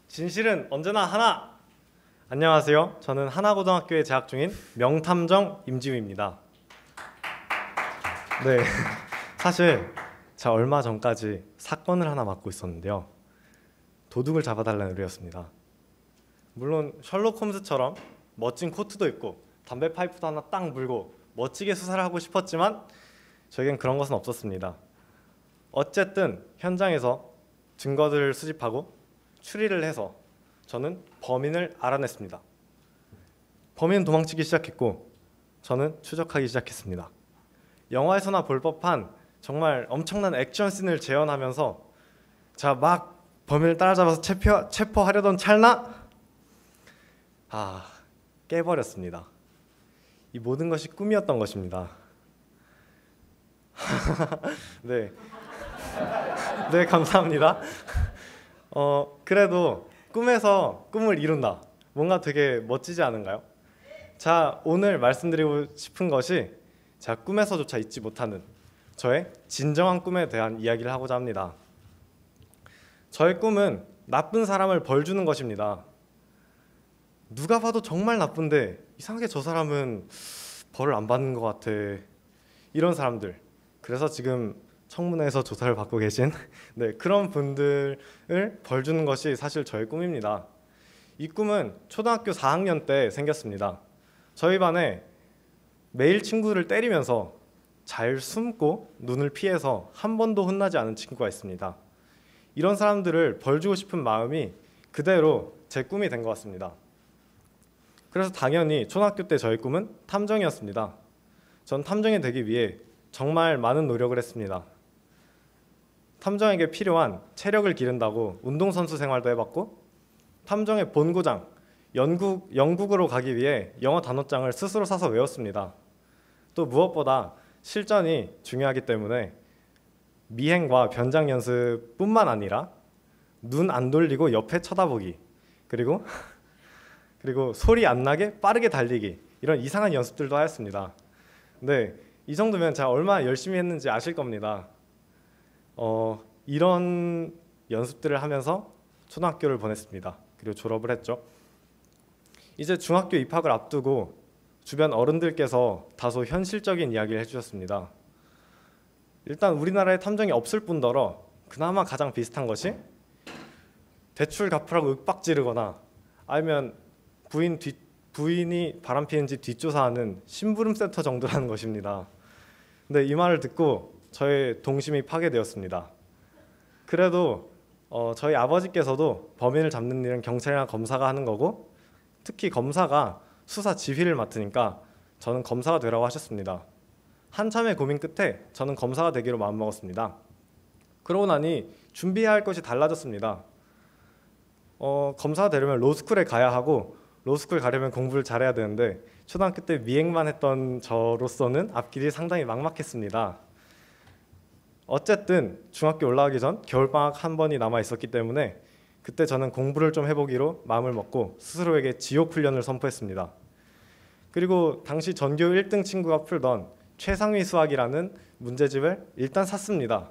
진실은 언제나 하나! 안녕하세요. 저는 하나고등학교에 재학 중인 명탐정 임지우입니다. 네, 사실 제가 얼마 전까지 사건을 하나 맡고 있었는데요. 도둑을 잡아달라는 의뢰였습니다. 물론 셜록 홈즈처럼 멋진 코트도 입고 담배 파이프도 하나 딱 물고 멋지게 수사를 하고 싶었지만 저에겐 그런 것은 없었습니다. 어쨌든 현장에서 증거들을 수집하고 추리를 해서 저는 범인을 알아냈습니다. 범인은 도망치기 시작했고 저는 추적하기 시작했습니다. 영화에서나 볼 법한 정말 엄청난 액션씬을 재현하면서 자, 막 범인을 따라잡아서 체포하려던 찰나 깨버렸습니다. 이 모든 것이 꿈이었던 것입니다. 네, 네, 감사합니다. 그래도 꿈에서 꿈을 이룬다. 뭔가 되게 멋지지 않은가요? 자, 오늘 말씀드리고 싶은 것이 제가 꿈에서조차 잊지 못하는 저의 진정한 꿈에 대한 이야기를 하고자 합니다. 저의 꿈은 나쁜 사람을 벌 주는 것입니다. 누가 봐도 정말 나쁜데 이상하게 저 사람은 벌을 안 받는 것 같아. 이런 사람들. 그래서 지금 청문회에서 조사를 받고 계신 네, 그런 분들을 벌 주는 것이 사실 저의 꿈입니다. 이 꿈은 초등학교 4학년 때 생겼습니다. 저희 반에 매일 친구를 때리면서 잘 숨고 눈을 피해서 한 번도 혼나지 않은 친구가 있습니다. 이런 사람들을 벌 주고 싶은 마음이 그대로 제 꿈이 된 것 같습니다. 그래서 당연히 초등학교 때 저의 꿈은 탐정이었습니다. 전 탐정이 되기 위해 정말 많은 노력을 했습니다. 탐정에게 필요한 체력을 기른다고 운동선수 생활도 해봤고 탐정의 본고장, 영국으로 가기 위해 영어 단어장을 스스로 사서 외웠습니다. 또 무엇보다 실전이 중요하기 때문에 미행과 변장 연습뿐만 아니라 눈 안 돌리고 옆에 쳐다보기 그리고 소리 안 나게 빠르게 달리기 이런 이상한 연습들도 하였습니다. 네, 이 정도면 제가 얼마나 열심히 했는지 아실 겁니다. 이런 연습들을 하면서 초등학교를 보냈습니다. 그리고 졸업을 했죠. 이제 중학교 입학을 앞두고 주변 어른들께서 다소 현실적인 이야기를 해주셨습니다. 일단 우리나라에 탐정이 없을 뿐더러 그나마 가장 비슷한 것이 대출 갚으라고 윽박지르거나 아니면 부인이 바람피는지 뒷조사하는 심부름센터 정도라는 것입니다. 근데 이 말을 듣고 저의 동심이 파괴되었습니다. 그래도 저희 아버지께서도 범인을 잡는 일은 경찰이나 검사가 하는 거고 특히 검사가 수사 지휘를 맡으니까 저는 검사가 되라고 하셨습니다. 한참의 고민 끝에 저는 검사가 되기로 마음먹었습니다. 그러고 나니 준비해야 할 것이 달라졌습니다. 검사가 되려면 로스쿨에 가야 하고 로스쿨 가려면 공부를 잘해야 되는데 초등학교 때 미행만 했던 저로서는 앞길이 상당히 막막했습니다. 어쨌든 중학교 올라가기 전 겨울방학 한 번이 남아 있었기 때문에 그때 저는 공부를 좀 해보기로 마음을 먹고 스스로에게 지옥훈련을 선포했습니다. 그리고 당시 전교 1등 친구가 풀던 최상위 수학이라는 문제집을 일단 샀습니다.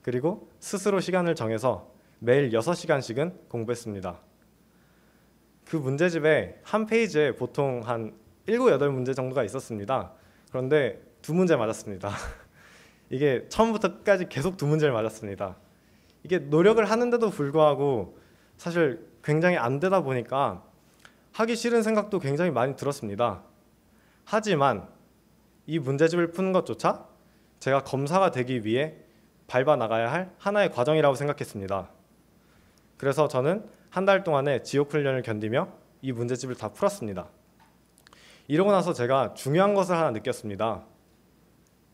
그리고 스스로 시간을 정해서 매일 6시간씩은 공부했습니다. 그 문제집에 한 페이지에 보통 한 7, 8문제 정도가 있었습니다. 그런데 2문제 맞았습니다. 이게 처음부터 끝까지 계속 2문제를 맞았습니다. 이게 노력을 하는데도 불구하고 사실 굉장히 안 되다 보니까 하기 싫은 생각도 굉장히 많이 들었습니다. 하지만 이 문제집을 푸는 것조차 제가 검사가 되기 위해 밟아 나가야 할 하나의 과정이라고 생각했습니다. 그래서 저는 한 달 동안의 지옥훈련을 견디며 이 문제집을 다 풀었습니다. 이러고 나서 제가 중요한 것을 하나 느꼈습니다.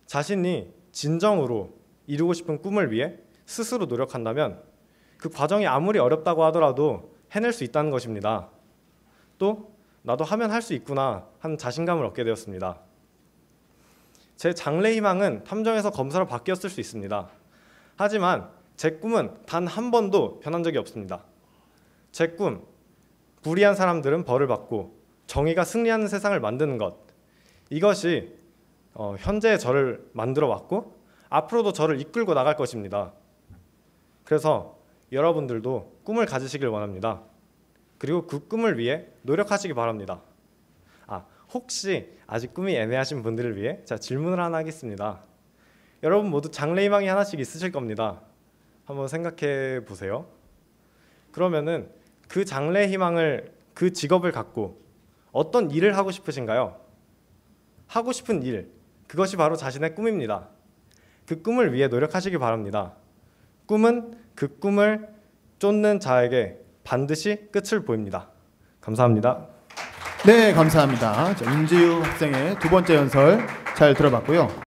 자신이 진정으로 이루고 싶은 꿈을 위해 스스로 노력한다면 그 과정이 아무리 어렵다고 하더라도 해낼 수 있다는 것입니다. 또 나도 하면 할 수 있구나 하는 자신감을 얻게 되었습니다. 제 장래 희망은 탐정에서 검사로 바뀌었을 수 있습니다. 하지만 제 꿈은 단 한 번도 변한 적이 없습니다. 제 꿈, 불의한 사람들은 벌을 받고 정의가 승리하는 세상을 만드는 것, 이것이 현재의 저를 만들어 왔고 앞으로도 저를 이끌고 나갈 것입니다. 그래서 여러분들도 꿈을 가지시길 원합니다. 그리고 그 꿈을 위해 노력하시기 바랍니다. 혹시 아직 꿈이 애매하신 분들을 위해 제가 질문을 하나 하겠습니다. 여러분 모두 장래희망이 하나씩 있으실 겁니다. 한번 생각해 보세요. 그러면은 그 장래희망을, 그 직업을 갖고 어떤 일을 하고 싶으신가요? 하고 싶은 일, 그것이 바로 자신의 꿈입니다. 그 꿈을 위해 노력하시기 바랍니다. 꿈은 그 꿈을 쫓는 자에게 반드시 끝을 보입니다. 감사합니다. 네, 감사합니다. 자, 임지우 학생의 두 번째 연설 잘 들어봤고요.